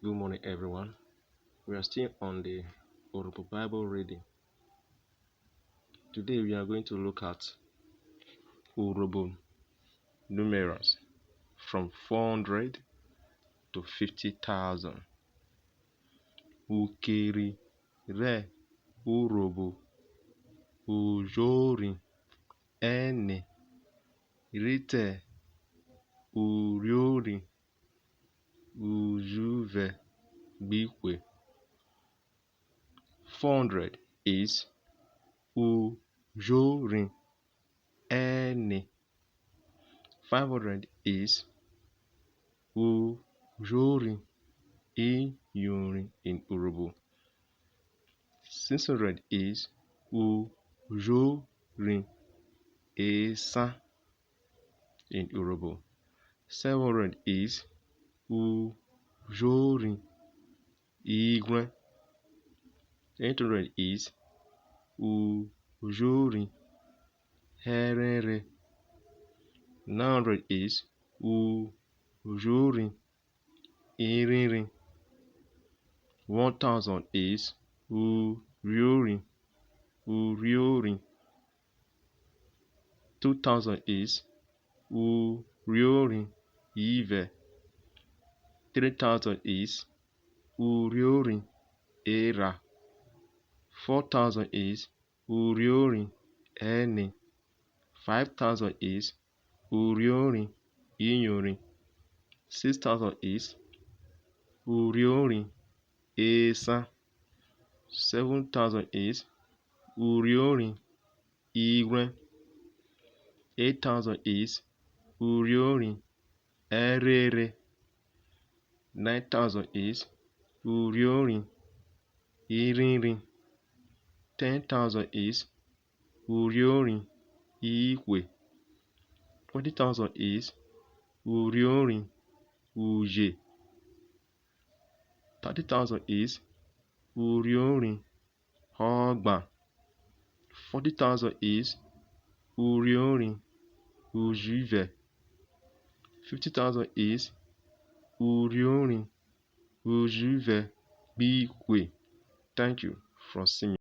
Good morning, everyone. We are still on the Urhobo Bible reading. Today we are going to look at Urhobo numerals from 400 to 50,000. Ukiri re Urhobo ujori ene rite uriori ujuve bikwe. 400 is ujori ene. 500 is ujori iyori in Urhobo. 600 is ujori esa in Urhobo. 700 is ujori igwe. 800 is ujori herere. 900 is ujori iriri. 1000 is uriori. 2000 is uriori ive. 3000 is uriori era. 4000 is uriori ene. 5000 is uriori inyori. 6000 is uriori esa. 7000 is uriori igwe. 8000 is uriori erere. 9000 is uriori iriri. 10,000 is uriori ikwe. 20,000 is uriori uje. 30,000 is uriori ogba. 40,000 is uriori ujuve. 50,000 is uriori ujuve bikwe. Thank you for seeing.